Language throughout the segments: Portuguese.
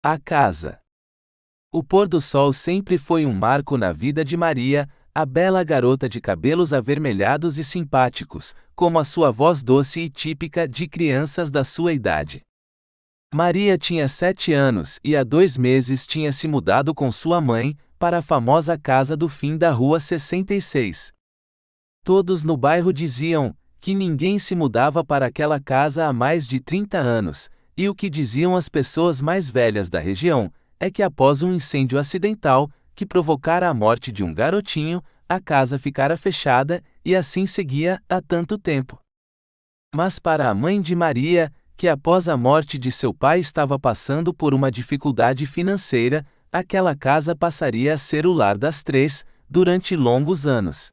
A casa. O pôr do sol sempre foi um marco na vida de Maria, a bela garota de cabelos avermelhados e simpáticos, como a sua voz doce e típica de crianças da sua idade. Maria tinha 7 anos e há 2 meses tinha se mudado com sua mãe para a famosa casa do fim da Rua 66. Todos no bairro diziam que ninguém se mudava para aquela casa há mais de 30 anos, e o que diziam as pessoas mais velhas da região é que após um incêndio acidental, que provocara a morte de um garotinho, a casa ficara fechada e assim seguia há tanto tempo. Mas para a mãe de Maria, que após a morte de seu pai estava passando por uma dificuldade financeira, aquela casa passaria a ser o lar das 3, durante longos anos.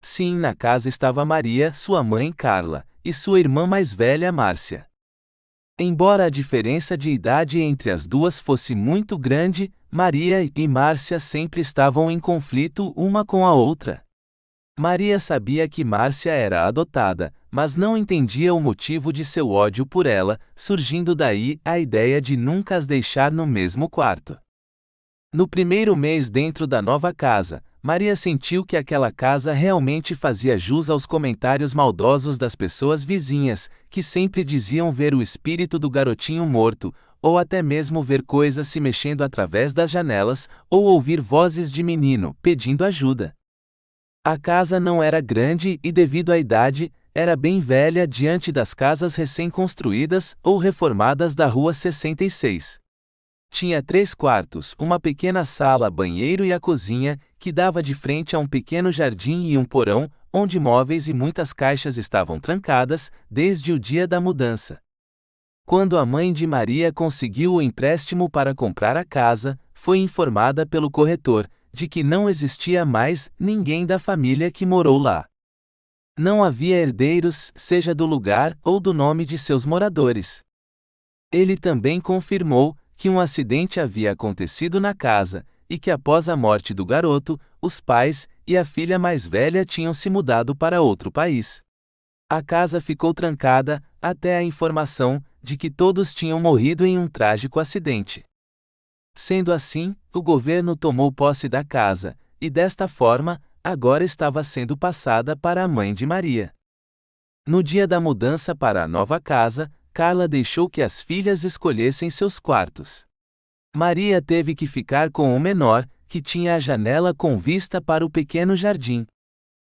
Sim, na casa estava Maria, sua mãe Carla, e sua irmã mais velha Márcia. Embora a diferença de idade entre as duas fosse muito grande, Maria e Márcia sempre estavam em conflito uma com a outra. Maria sabia que Márcia era adotada, mas não entendia o motivo de seu ódio por ela, surgindo daí a ideia de nunca as deixar no mesmo quarto. No primeiro mês dentro da nova casa, Maria sentiu que aquela casa realmente fazia jus aos comentários maldosos das pessoas vizinhas, que sempre diziam ver o espírito do garotinho morto, ou até mesmo ver coisas se mexendo através das janelas, ou ouvir vozes de menino pedindo ajuda. A casa não era grande e, devido à idade, era bem velha diante das casas recém-construídas ou reformadas da Rua 66. Tinha 3 quartos, uma pequena sala, banheiro e a cozinha, que dava de frente a um pequeno jardim e um porão, onde móveis e muitas caixas estavam trancadas, desde o dia da mudança. Quando a mãe de Maria conseguiu o empréstimo para comprar a casa, foi informada pelo corretor de que não existia mais ninguém da família que morou lá. Não havia herdeiros, seja do lugar ou do nome de seus moradores. Ele também confirmou que um acidente havia acontecido na casa, e que após a morte do garoto, os pais e a filha mais velha tinham se mudado para outro país. A casa ficou trancada, até a informação de que todos tinham morrido em um trágico acidente. Sendo assim, o governo tomou posse da casa, e desta forma, agora estava sendo passada para a mãe de Maria. No dia da mudança para a nova casa, Carla deixou que as filhas escolhessem seus quartos. Maria teve que ficar com o menor, que tinha a janela com vista para o pequeno jardim.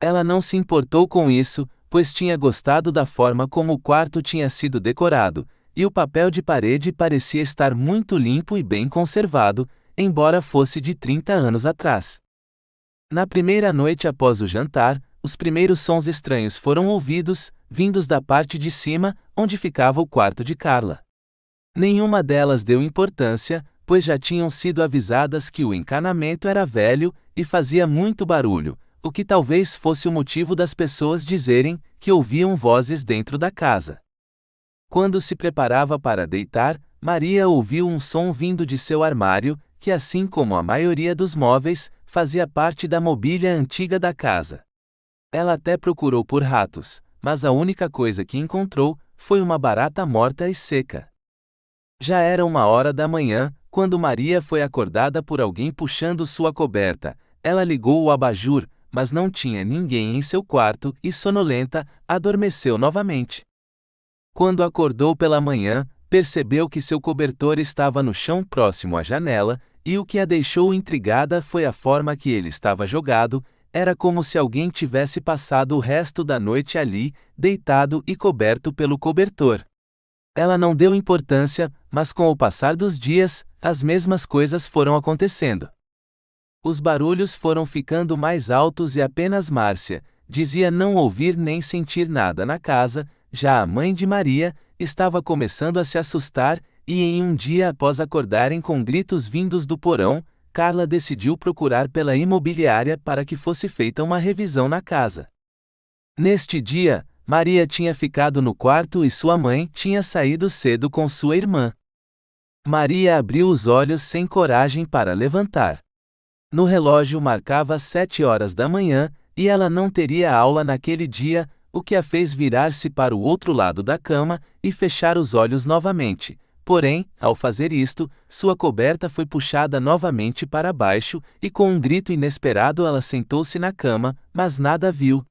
Ela não se importou com isso, pois tinha gostado da forma como o quarto tinha sido decorado, e o papel de parede parecia estar muito limpo e bem conservado, embora fosse de 30 anos atrás. Na primeira noite após o jantar, os primeiros sons estranhos foram ouvidos, vindos da parte de cima, onde ficava o quarto de Carla. Nenhuma delas deu importância, pois já tinham sido avisadas que o encanamento era velho e fazia muito barulho, o que talvez fosse o motivo das pessoas dizerem que ouviam vozes dentro da casa. Quando se preparava para deitar, Maria ouviu um som vindo de seu armário, que assim como a maioria dos móveis, fazia parte da mobília antiga da casa. Ela até procurou por ratos, mas a única coisa que encontrou foi uma barata morta e seca. Já era 1 hora da manhã, quando Maria foi acordada por alguém puxando sua coberta. Ela ligou o abajur, mas não tinha ninguém em seu quarto e, sonolenta, adormeceu novamente. Quando acordou pela manhã, percebeu que seu cobertor estava no chão próximo à janela, e o que a deixou intrigada foi a forma que ele estava jogado. Era como se alguém tivesse passado o resto da noite ali, deitado e coberto pelo cobertor. Ela não deu importância, mas com o passar dos dias, as mesmas coisas foram acontecendo. Os barulhos foram ficando mais altos e apenas Márcia dizia não ouvir nem sentir nada na casa. Já a mãe de Maria estava começando a se assustar, e em um dia após acordarem com gritos vindos do porão, Carla decidiu procurar pela imobiliária para que fosse feita uma revisão na casa. Neste dia, Maria tinha ficado no quarto e sua mãe tinha saído cedo com sua irmã. Maria abriu os olhos sem coragem para levantar. No relógio marcava 7 horas da manhã, e ela não teria aula naquele dia, o que a fez virar-se para o outro lado da cama e fechar os olhos novamente, Porém, ao fazer isto, sua coberta foi puxada novamente para baixo, e com um grito inesperado ela sentou-se na cama, mas nada viu.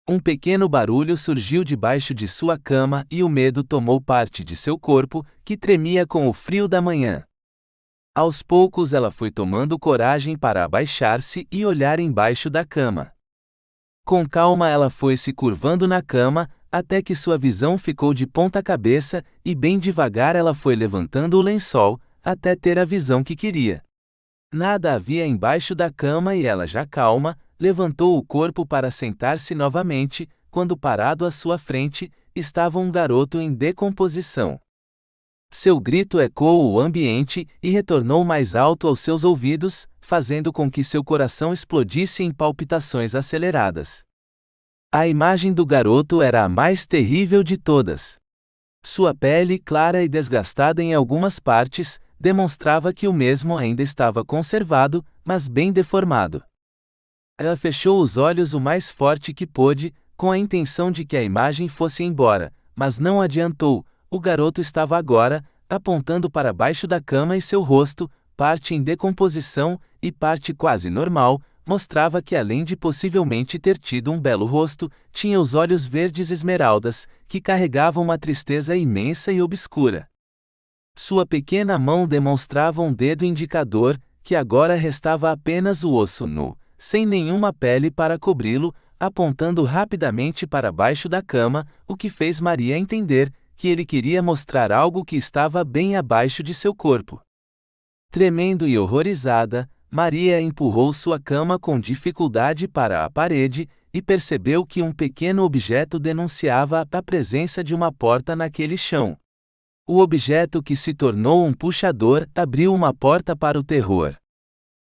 Um pequeno barulho surgiu debaixo de sua cama e o medo tomou parte de seu corpo, que tremia com o frio da manhã. Aos poucos ela foi tomando coragem para abaixar-se e olhar embaixo da cama. Com calma ela foi se curvando na cama, até que sua visão ficou de ponta cabeça, e bem devagar ela foi levantando o lençol, até ter a visão que queria. Nada havia embaixo da cama e ela, já calma, levantou o corpo para sentar-se novamente, quando parado à sua frente, estava um garoto em decomposição. Seu grito ecoou o ambiente e retornou mais alto aos seus ouvidos, fazendo com que seu coração explodisse em palpitações aceleradas. A imagem do garoto era a mais terrível de todas. Sua pele, clara e desgastada em algumas partes, demonstrava que o mesmo ainda estava conservado, mas bem deformado. Ela fechou os olhos o mais forte que pôde, com a intenção de que a imagem fosse embora, mas não adiantou. O garoto estava agora, apontando para baixo da cama, e seu rosto, parte em decomposição e parte quase normal, mostrava que, além de possivelmente ter tido um belo rosto, tinha os olhos verdes esmeraldas, que carregavam uma tristeza imensa e obscura. Sua pequena mão demonstrava um dedo indicador, que agora restava apenas o osso nu, sem nenhuma pele para cobri-lo, apontando rapidamente para baixo da cama, o que fez Maria entender que ele queria mostrar algo que estava bem abaixo de seu corpo. Tremendo e horrorizada, Maria empurrou sua cama com dificuldade para a parede e percebeu que um pequeno objeto denunciava a presença de uma porta naquele chão. O objeto, que se tornou um puxador, abriu uma porta para o terror.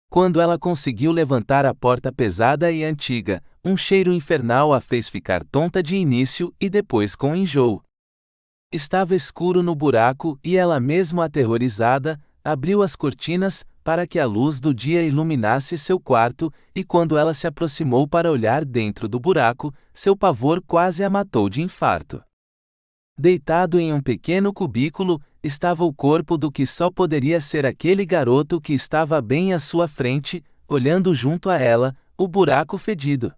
Quando ela conseguiu levantar a porta pesada e antiga, um cheiro infernal a fez ficar tonta de início e depois com enjoo. Estava escuro no buraco e ela, mesmo aterrorizada, abriu as cortinas para que a luz do dia iluminasse seu quarto, e quando ela se aproximou para olhar dentro do buraco, seu pavor quase a matou de infarto. Deitado em um pequeno cubículo, estava o corpo do que só poderia ser aquele garoto que estava bem à sua frente, olhando junto a ela, o buraco fedido.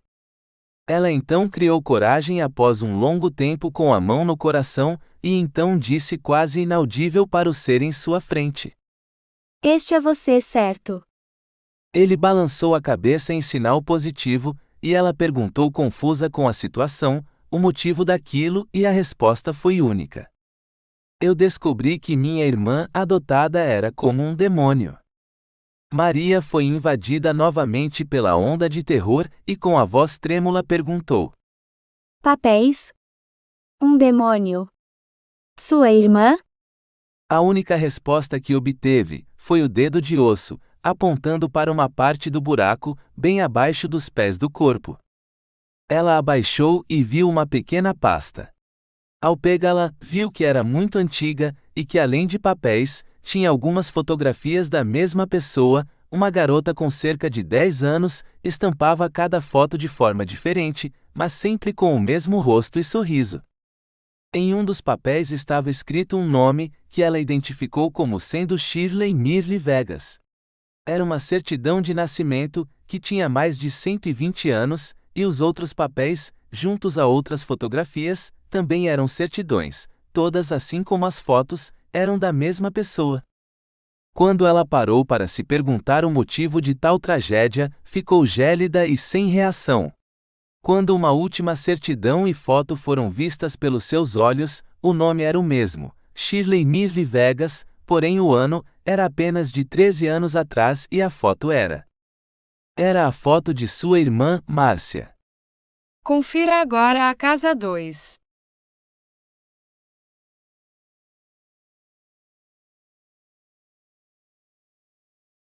Ela então criou coragem após um longo tempo com a mão no coração, e então disse quase inaudível para o ser em sua frente: "Este é você, certo?" Ele balançou a cabeça em sinal positivo, e ela perguntou confusa com a situação, o motivo daquilo, e a resposta foi única. Eu descobri que minha irmã adotada era como um demônio. Maria foi invadida novamente pela onda de terror e com a voz trêmula perguntou: Papéis? Um demônio? Sua irmã? A única resposta que obteve foi o dedo de osso, apontando para uma parte do buraco, bem abaixo dos pés do corpo. Ela abaixou e viu uma pequena pasta. Ao pegá-la, viu que era muito antiga e que, além de papéis, tinha algumas fotografias da mesma pessoa. Uma garota com cerca de 10 anos estampava cada foto de forma diferente, mas sempre com o mesmo rosto e sorriso. Em um dos papéis estava escrito um nome, que ela identificou como sendo Shirley Mirley Vegas. Era uma certidão de nascimento, que tinha mais de 120 anos, e os outros papéis, juntos a outras fotografias, também eram certidões. Todas, assim como as fotos, eram da mesma pessoa. Quando ela parou para se perguntar o motivo de tal tragédia, ficou gélida e sem reação. Quando uma última certidão e foto foram vistas pelos seus olhos, o nome era o mesmo, Shirley Mirley Vegas, porém o ano era apenas de 13 anos atrás e a foto era a foto de sua irmã, Márcia. Confira agora a Casa 2.